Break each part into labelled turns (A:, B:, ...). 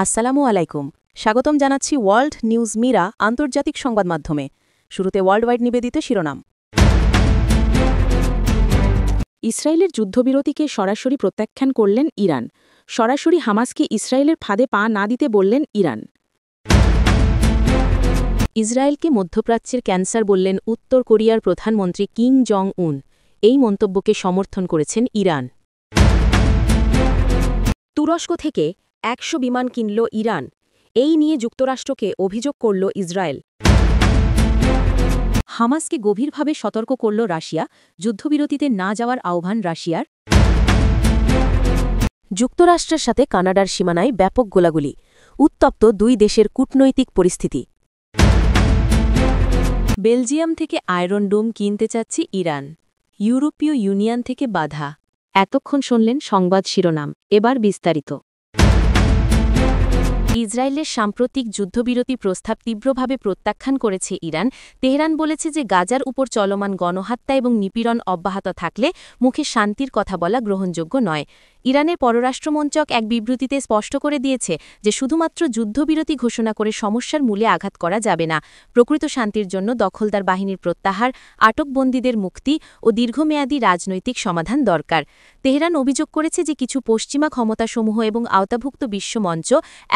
A: আসসালামু আলাইকুম। স্বাগতম জানাচ্ছি ওয়ার্ল্ড নিউজ মিরা আন্তর্জাতিক সংবাদ মাধ্যমে। শুরুতে ওয়ার্ল্ড ওয়াইড নিবেদিত শিরোনাম। ইসরায়েলের যুদ্ধবিরতিকে সরাসরি প্রত্যাখ্যান করলেন ইরান। সরাসরি হামাসকে ইসরায়েলের ফাঁদে পা না দিতে বললেন ইরান। ইসরায়েলকে মধ্যপ্রাচ্যের ক্যান্সার বললেন উত্তর কোরিয়ার প্রধানমন্ত্রী কিম জং উন। এই মন্তব্যকে সমর্থন করেছেন ইরান। তুরস্ক থেকে ১০০ বিমান কিনল ইরান। এই নিয়ে যুক্তরাষ্ট্রকে অভিযোগ করল ইসরায়েল। হামাসকে গভীরভাবে সতর্ক করল রাশিয়া। যুদ্ধবিরতিতে না যাওয়ার আহ্বান রাশিয়ার। যুক্তরাষ্ট্রের সাথে কানাডার সীমানায় ব্যাপক গোলাগুলি। উত্তপ্ত দুই দেশের কূটনৈতিক পরিস্থিতি। বেলজিয়াম থেকে আয়রন ডোম কিনতে চাচ্ছে ইরান। ইউরোপীয় ইউনিয়ন থেকে বাধা। এতক্ষণ শুনলেন সংবাদ শিরোনাম, এবার বিস্তারিত। ইসরায়েলের সাম্প্রতিক যুদ্ধবিরতি প্রস্তাব তীব্রভাবে প্রত্যাখ্যান করেছে ইরান। তেহরান বলেছে যে গাজার উপর চলমান গণহত্যা এবং নিপীড়ন অব্যাহত থাকলে মুখে শান্তির কথা বলা গ্রহণযোগ্য নয়। ইরানের পররাষ্ট্রমন্ত্রক এক বিবৃতিতে স্পষ্ট করে দিয়েছে যে শুধুমাত্র যুদ্ধবিরতি ঘোষণা করে সমস্যার মূলে আঘাত করা যাবে না। প্রকৃত শান্তির জন্য দখলদার বাহিনীর প্রত্যাহার, আটকবন্দীদের মুক্তি ও দীর্ঘমেয়াদী রাজনৈতিক সমাধান দরকার। তেহরান অভিযোগ করেছে যে কিছু পশ্চিমা ক্ষমতাসমূহ এবং আওতাভুক্ত বিশ্বমঞ্চ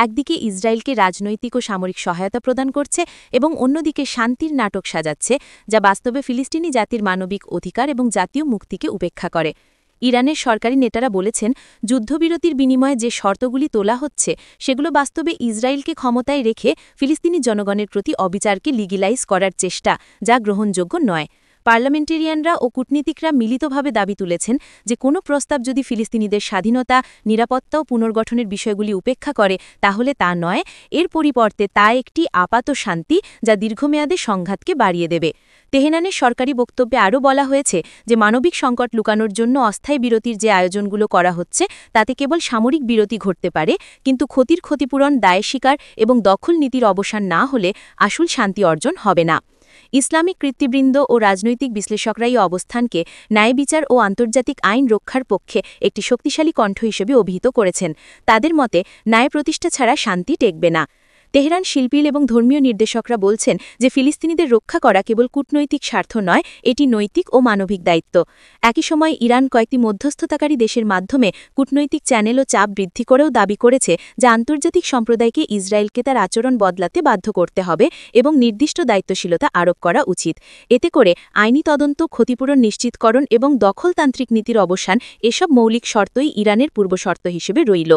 A: একদিকে ইসরায়েলকে রাজনৈতিক ও সামরিক সহায়তা প্রদান করছে এবং অন্যদিকে শান্তির নাটক সাজাচ্ছে, যা বাস্তবে ফিলিস্তিনি জাতির মানবিক অধিকার এবং জাতীয় মুক্তিকে উপেক্ষা করে। ইরানের সরকারি নেতারা বলেছেন, যুদ্ধবিরতির বিনিময়ে যে শর্তগুলি তোলা হচ্ছে সেগুলো বাস্তবে ইসরায়েলকে ক্ষমতায় রেখে ফিলিস্তিনি জনগণের প্রতি অবিচারকে লিগিলাইজ করার চেষ্টা, যা গ্রহণযোগ্য নয়। পার্লামেন্টেরিয়ানরা ও কূটনীতিকরা মিলিতভাবে দাবি তুলেছেন যে কোনো প্রস্তাব যদি ফিলিস্তিনিদের স্বাধীনতা, নিরাপত্তা ও পুনর্গঠনের বিষয়গুলি উপেক্ষা করে তাহলে তা নয়, এর পরিবর্তে তা একটি আপাত শান্তি যা দীর্ঘমেয়াদে সংঘাতকে বাড়িয়ে দেবে। তেহরানের সরকারি বক্তব্যে আরও বলা হয়েছে যে মানবিক সংকট লুকানোর জন্য অস্থায়ী বিরতির যে আয়োজনগুলো করা হচ্ছে তাতে কেবল সামরিক বিরতি ঘটতে পারে, কিন্তু ক্ষতির ক্ষতিপূরণ, দায় স্বীকার এবং দখল নীতির অবসান না হলে আসল শান্তি অর্জন হবে না। ইসলামিক কৃতিবৃন্দ ও রাজনৈতিক বিশ্লেষকরা এই অবস্থানকে ন্যায়বিচার ও আন্তর্জাতিক আইন রক্ষার পক্ষে একটি শক্তিশালী কণ্ঠ হিসেবে অভিহিত করেছেন। তাদের মতে, ন্যায় প্রতিষ্ঠা ছাড়া শান্তি টেকবে না। তেহরান শিল্পী এবং ধর্মীয় নির্দেশকরা বলছেন যে ফিলিস্তিনিদের রক্ষা করা কেবল কূটনৈতিক স্বার্থ নয়, এটি নৈতিক ও মানবিক দায়িত্ব। একই সময় ইরান কয়েকটি মধ্যস্থতাকারী দেশের মাধ্যমে কূটনৈতিক চ্যানেল ও চাপ বৃদ্ধি করেও দাবি করেছে যে আন্তর্জাতিক সম্প্রদায়কে ইসরায়েলকে তার আচরণ বদলাতে বাধ্য করতে হবে এবং নির্দিষ্ট দায়িত্বশীলতা আরোপ করা উচিত। এতে করে আইনি তদন্ত, ক্ষতিপূরণ নিশ্চিতকরণ এবং দখলতান্ত্রিক নীতির অবসান এসব মৌলিক শর্তই ইরানের পূর্বশর্ত হিসেবে রইল।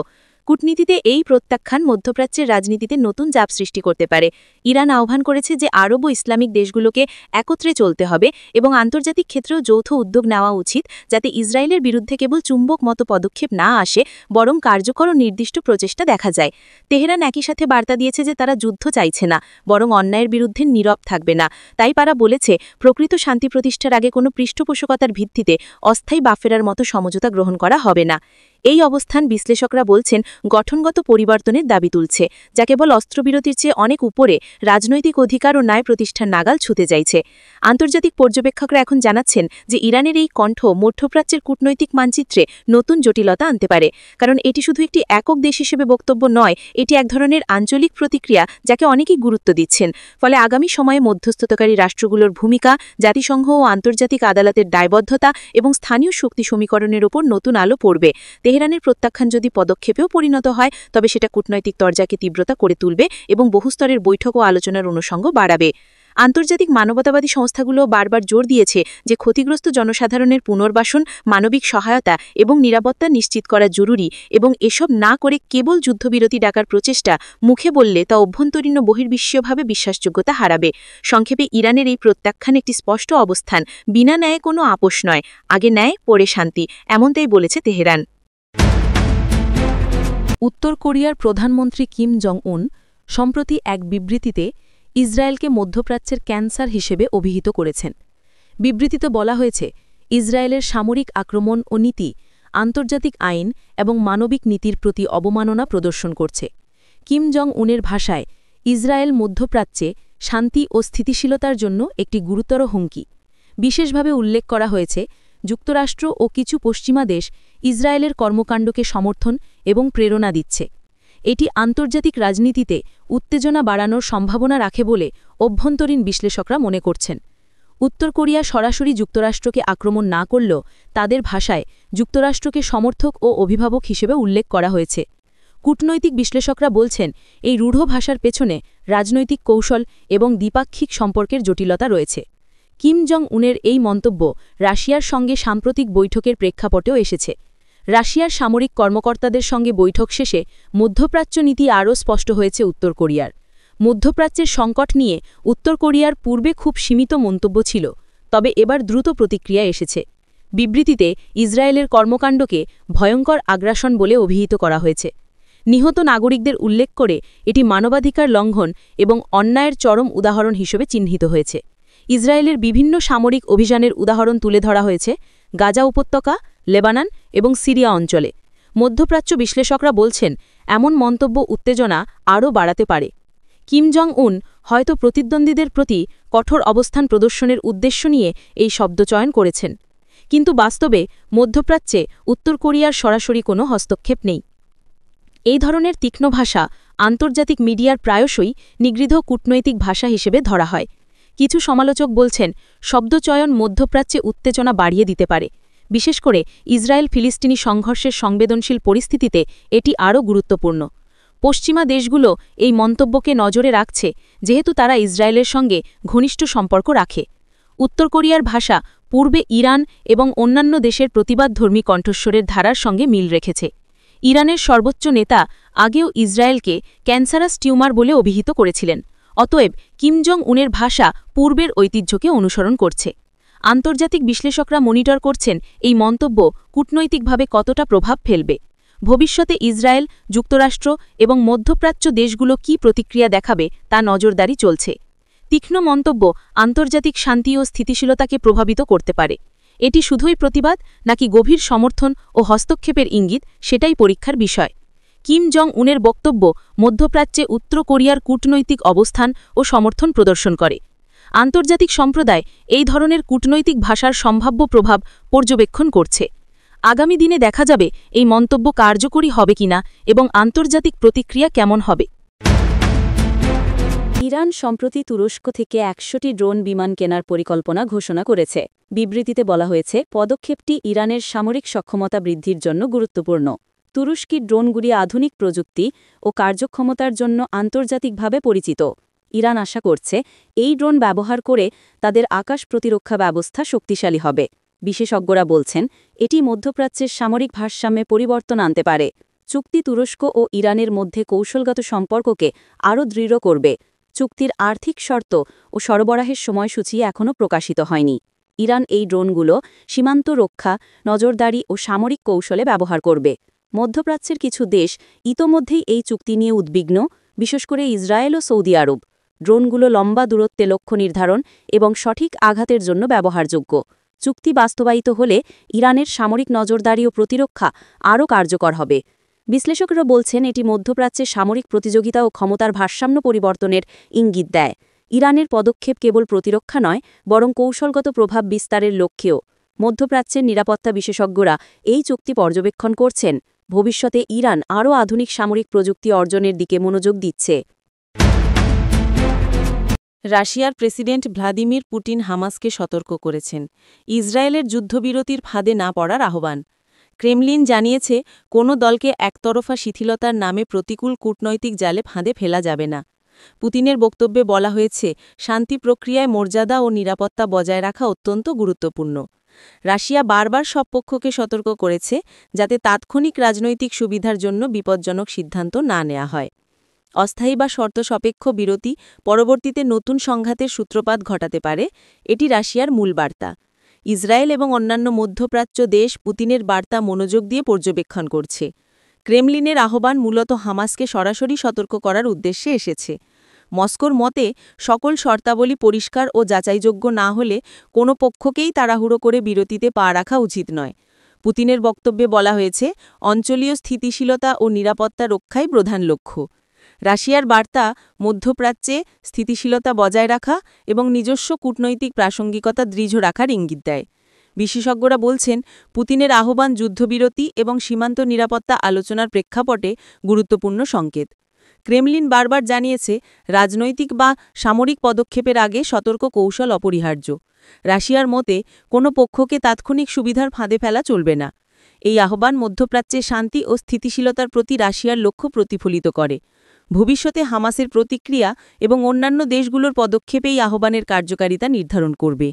A: কূটনীতিতে এই প্রত্যাখ্যান মধ্যপ্রাচ্যের রাজনীতিতে নতুন চাপ সৃষ্টি করতে পারে। ইরান আহ্বান করেছে যে আরব ও ইসলামিক দেশগুলোকে একত্রে চলতে হবে এবং আন্তর্জাতিক ক্ষেত্রেও যৌথ উদ্যোগ নেওয়া উচিত, যাতে ইসরায়েলের বিরুদ্ধে কেবল চুম্বক মতো পদক্ষেপ না আসে, বরং কার্যকর ও নির্দিষ্ট প্রচেষ্টা দেখা যায়। তেহরান একই সাথে বার্তা দিয়েছে যে তারা যুদ্ধ চাইছে না, বরং অন্যায়ের বিরুদ্ধে নীরব থাকবে না। তাই তারা বলেছে, প্রকৃত শান্তি প্রতিষ্ঠার আগে কোনো পৃষ্ঠপোষকতার ভিত্তিতে অস্থায়ী বাফেরার মতো সমঝোতা গ্রহণ করা হবে না। এই অবস্থান বিশ্লেষকরা বলছেন গঠনগত পরিবর্তনের দাবি তুলছে, যা কেবল অস্ত্রবিরতির চেয়ে অনেক উপরে রাজনৈতিক অধিকার ও ন্যায় প্রতিষ্ঠার নাগাল ছুঁতে চাইছে। আন্তর্জাতিক পর্যবেক্ষকরা এখন জানাচ্ছেন যে ইরানের এই কণ্ঠ মধ্যপ্রাচ্যের কূটনৈতিক মানচিত্রে নতুন জটিলতা আনতে পারে, কারণ এটি শুধু একটি একক দেশ হিসেবে বক্তব্য নয়, এটি এক ধরনের আঞ্চলিক প্রতিক্রিয়া যাকে অনেকেই গুরুত্ব দিচ্ছেন। ফলে আগামী সময়ে মধ্যস্থতাকারী রাষ্ট্রগুলোর ভূমিকা, জাতিসংঘ ও আন্তর্জাতিক আদালতের দায়বদ্ধতা এবং স্থানীয় শক্তি সমীকরণের ওপর নতুন আলো পড়বে। তেহরানের প্রত্যাখ্যান যদি পদক্ষেপেও পরিণত হয়, তবে সেটা কূটনৈতিক তরজাকে তীব্রতা করে তুলবে এবং বহুস্তরের বৈঠক ও আলোচনার অনুষঙ্গ বাড়াবে। আন্তর্জাতিক মানবতাবাদী সংস্থাগুলো বারবার জোর দিয়েছে যে ক্ষতিগ্রস্ত জনসাধারণের পুনর্বাসন, মানবিক সহায়তা এবং নিরাপত্তা নিশ্চিত করা জরুরি, এবং এসব না করে কেবল যুদ্ধবিরতি ডাকার প্রচেষ্টা মুখে বললে তা অভ্যন্তরীণ ও বহির্বিশ্বীয়ভাবে বিশ্বাসযোগ্যতা হারাবে। সংক্ষেপে, ইরানের এই প্রত্যাখ্যান একটি স্পষ্ট অবস্থান, বিনা ন্যায়ে কোনো আপোষ নয়, আগে ন্যায় পরে শান্তি, এমনটাই বলেছে তেহরান। উত্তর কোরিয়ার প্রধানমন্ত্রী কিম জং উন সম্প্রতি এক বিবৃতিতে ইসরায়েলকে মধ্যপ্রাচ্যের ক্যান্সার হিসেবে অভিহিত করেছেন। বিবৃতিতে বলা হয়েছে, ইসরায়েলের সামরিক আক্রমণ ও নীতি আন্তর্জাতিক আইন এবং মানবিক নীতির প্রতি অবমাননা প্রদর্শন করছে। কিম জং উনের ভাষায়, ইসরায়েল মধ্যপ্রাচ্যে শান্তি ও স্থিতিশীলতার জন্য একটি গুরুতর হুমকি। বিশেষভাবে উল্লেখ করা হয়েছে, যুক্তরাষ্ট্র ও কিছু পশ্চিমা দেশ ইসরায়েলের কর্মকাণ্ডকে সমর্থন এবং প্রেরণা দিচ্ছে। এটি আন্তর্জাতিক রাজনীতিতে উত্তেজনা বাড়ানোর সম্ভাবনা রাখে বলে অভ্যন্তরীণ বিশ্লেষকরা মনে করছেন। উত্তর কোরিয়া সরাসরি যুক্তরাষ্ট্রকে আক্রমণ না করলেও তাদের ভাষায় যুক্তরাষ্ট্রকে সমর্থক ও অভিভাবক হিসেবে উল্লেখ করা হয়েছে। কূটনৈতিক বিশ্লেষকরা বলছেন, এই রূঢ় ভাষার পেছনে রাজনৈতিক কৌশল এবং দ্বিপাক্ষিক সম্পর্কের জটিলতা রয়েছে। কিম জং উনের এই মন্তব্য রাশিয়ার সঙ্গে সাম্প্রতিক বৈঠকের প্রেক্ষাপটেও এসেছে। রাশিয়ার সামরিক কর্মকর্তাদের সঙ্গে বৈঠক শেষে মধ্যপ্রাচ্য নীতি আরও স্পষ্ট হয়েছে উত্তর কোরিয়ার। মধ্যপ্রাচ্যের সংকট নিয়ে উত্তর কোরিয়ার পূর্বে খুব সীমিত মন্তব্য ছিল, তবে এবার দ্রুত প্রতিক্রিয়া এসেছে। বিবৃতিতে ইসরায়েলের কর্মকাণ্ডকে ভয়ঙ্কর আগ্রাসন বলে অভিহিত করা হয়েছে। নিহত নাগরিকদের উল্লেখ করে এটি মানবাধিকার লঙ্ঘন এবং অন্যায়ের চরম উদাহরণ হিসেবে চিহ্নিত হয়েছে। ইসরায়েলের বিভিন্ন সামরিক অভিযানের উদাহরণ তুলে ধরা হয়েছে গাজা উপত্যকা, লেবানন এবং সিরিয়া অঞ্চলে। মধ্যপ্রাচ্য বিশ্লেষকরা বলছেন, এমন মন্তব্য উত্তেজনা আরও বাড়াতে পারে। কিম জং উন হয়তো প্রতিদ্বন্দ্বীদের প্রতি কঠোর অবস্থান প্রদর্শনের উদ্দেশ্য নিয়ে এই শব্দচয়ন করেছেন, কিন্তু বাস্তবে মধ্যপ্রাচ্যে উত্তর কোরিয়ার সরাসরি কোনো হস্তক্ষেপ নেই। এই ধরনের তীক্ষ্ণ ভাষা আন্তর্জাতিক মিডিয়ার প্রায়শই নিগৃহীত কূটনৈতিক ভাষা হিসেবে ধরা হয়। কিছু সমালোচক বলছেন, শব্দচয়ন মধ্যপ্রাচ্যে উত্তেজনা বাড়িয়ে দিতে পারে। বিশেষ করে ইসরায়েল ফিলিস্তিনি সংঘর্ষের সংবেদনশীল পরিস্থিতিতে এটি আরও গুরুত্বপূর্ণ। পশ্চিমা দেশগুলো এই মন্তব্যকে নজরে রাখছে, যেহেতু তারা ইসরায়েলের সঙ্গে ঘনিষ্ঠ সম্পর্ক রাখে। উত্তর কোরিয়ার ভাষা পূর্বে ইরান এবং অন্যান্য দেশের প্রতিবাদধর্মী কণ্ঠস্বরের ধারার সঙ্গে মিল রেখেছে। ইরানের সর্বোচ্চ নেতা আগেও ইসরায়েলকে ক্যান্সারাস টিউমার বলে অভিহিত করেছিলেন। অতএব কিম জং উনের ভাষা পূর্বের ঐতিহ্যকে অনুসরণ করছে। আন্তর্জাতিক বিশ্লেষকরা মনিটর করছেন এই মন্তব্য কূটনৈতিকভাবে কতটা প্রভাব ফেলবে। ভবিষ্যতে ইসরায়েল, যুক্তরাষ্ট্র এবং মধ্যপ্রাচ্য দেশগুলো কী প্রতিক্রিয়া দেখাবে তা নজরদারি চলছে। তীক্ষ্ণ মন্তব্য আন্তর্জাতিক শান্তি ও স্থিতিশীলতাকে প্রভাবিত করতে পারে। এটি শুধুই প্রতিবাদ নাকি গভীর সমর্থন ও হস্তক্ষেপের ইঙ্গিত, সেটাই পরীক্ষার বিষয়। কিম জং উনের বক্তব্য মধ্যপ্রাচ্যে উত্তর কোরিয়ার কূটনৈতিক অবস্থান ও সমর্থন প্রদর্শন করে। আন্তর্জাতিক সম্প্রদায় এই ধরনের কূটনৈতিক ভাষার সম্ভাব্য প্রভাব পর্যবেক্ষণ করছে। আগামী দিনে দেখা যাবে এই মন্তব্য কার্যকরী হবে কিনা এবং আন্তর্জাতিক প্রতিক্রিয়া কেমন হবে।
B: ইরান সম্প্রতি তুরস্ক থেকে ১০০টি ড্রোন বিমান কেনার পরিকল্পনা ঘোষণা করেছে। বিবৃতিতে বলা হয়েছে, পদক্ষেপটি ইরানের সামরিক সক্ষমতা বৃদ্ধির জন্য গুরুত্বপূর্ণ। তুরস্কি ড্রোনগুলি আধুনিক প্রযুক্তি ও কার্যক্ষমতার জন্য আন্তর্জাতিকভাবে পরিচিত। ইরান আশা করছে, এই ড্রোন ব্যবহার করে তাদের আকাশ প্রতিরক্ষা ব্যবস্থা শক্তিশালী হবে। বিশেষজ্ঞরা বলছেন, এটি মধ্যপ্রাচ্যের সামরিক ভারসাম্যে পরিবর্তন আনতে পারে। চুক্তি তুরস্ক ও ইরানের মধ্যে কৌশলগত সম্পর্ককে আরও দৃঢ় করবে। চুক্তির আর্থিক শর্ত ও সরবরাহের সময়সূচি এখনও প্রকাশিত হয়নি। ইরান এই ড্রোনগুলো সীমান্ত রক্ষা, নজরদারি ও সামরিক কৌশলে ব্যবহার করবে। মধ্যপ্রাচ্যের কিছু দেশ ইতোমধ্যেই এই চুক্তি নিয়ে উদ্বিগ্ন, বিশেষ করে ইসরায়েল ও সৌদি আরব। ড্রোনগুলো লম্বা দূরত্বে লক্ষ্য নির্ধারণ এবং সঠিক আঘাতের জন্য ব্যবহারযোগ্য। চুক্তি বাস্তবায়িত হলে ইরানের সামরিক নজরদারি ও প্রতিরক্ষা আরও কার্যকর হবে। বিশ্লেষকরা বলছেন, এটি মধ্যপ্রাচ্যে সামরিক প্রতিযোগিতা ও ক্ষমতার ভারসাম্য পরিবর্তনের ইঙ্গিত দেয়। ইরানের পদক্ষেপ কেবল প্রতিরক্ষা নয়, বরং কৌশলগত প্রভাব বিস্তারের লক্ষ্যেও। মধ্যপ্রাচ্যের নিরাপত্তা বিশেষজ্ঞরা এই চুক্তি পর্যবেক্ষণ করছেন। ভবিষ্যতে ইরান আরও আধুনিক সামরিক প্রযুক্তি অর্জনের দিকে মনোযোগ দিচ্ছে।
C: রাশিয়ার প্রেসিডেন্ট ভ্লাদিমির পুতিন হামাসকে সতর্ক করেছেন, ইসরায়েলের যুদ্ধবিরতির ফাঁদে না পড়ার আহ্বান। ক্রেমলিন জানিয়েছে, কোনো দলকে একতরফা শিথিলতার নামে প্রতিকূল কূটনৈতিক জালে ফাঁদে ফেলা যাবে না। পুতিনের বক্তব্যে বলা হয়েছে, শান্তি প্রক্রিয়ায় মর্যাদা ও নিরাপত্তা বজায় রাখা অত্যন্ত গুরুত্বপূর্ণ। রাশিয়া বারবার সব পক্ষকে সতর্ক করেছে, যাতে তাৎক্ষণিক রাজনৈতিক সুবিধার জন্য বিপজ্জনক সিদ্ধান্ত না নেওয়া হয়। অস্থায়ী বা শর্ত সাপেক্ষ বিরতি পরবর্তীতে নতুন সংঘাতের সূত্রপাত ঘটাতে পারে, এটি রাশিয়ার মূল বার্তা। ইসরায়েল এবং অন্যান্য মধ্যপ্রাচ্য দেশ পুতিনের বার্তা মনোযোগ দিয়ে পর্যবেক্ষণ করছে। ক্রেমলিনের আহ্বান মূলত হামাসকে সরাসরি সতর্ক করার উদ্দেশ্যে এসেছে। মস্কোর মতে, সকল শর্তাবলী পরিষ্কার ও যাচাইযোগ্য না হলে কোনো পক্ষকেই তাড়াহুড়ো করে বিরতিতে পা রাখা উচিত নয়। পুতিনের বক্তব্যে বলা হয়েছে, অঞ্চলীয় স্থিতিশীলতা ও নিরাপত্তা রক্ষাই প্রধান লক্ষ্য। রাশিয়ার বার্তা মধ্যপ্রাচ্যে স্থিতিশীলতা বজায় রাখা এবং নিজস্ব কূটনৈতিক প্রাসঙ্গিকতা দৃঢ় রাখার ইঙ্গিত দেয়। বিশেষজ্ঞরা বলছেন, পুতিনের আহ্বান যুদ্ধবিরতি এবং সীমান্ত নিরাপত্তা আলোচনার প্রেক্ষাপটে গুরুত্বপূর্ণ সংকেত। ক্রেমলিন বারবার জানিয়েছে, রাজনৈতিক বা সামরিক পদক্ষেপের আগে সতর্ক কৌশল অপরিহার্য। রাশিয়ার মতে কোনো পক্ষকে তাৎক্ষণিক সুবিধার ফাঁদে ফেলা চলবে না। এই আহ্বান মধ্যপ্রাচ্যে শান্তি ও স্থিতিশীলতার প্রতি রাশিয়ার লক্ষ্য প্রতিফলিত করে। ভবিষ্যতে হামাসের প্রতিক্রিয়া এবং অন্যান্য দেশগুলোর পদক্ষেপে এই আহ্বানের কার্যকারিতা নির্ধারণ করবে।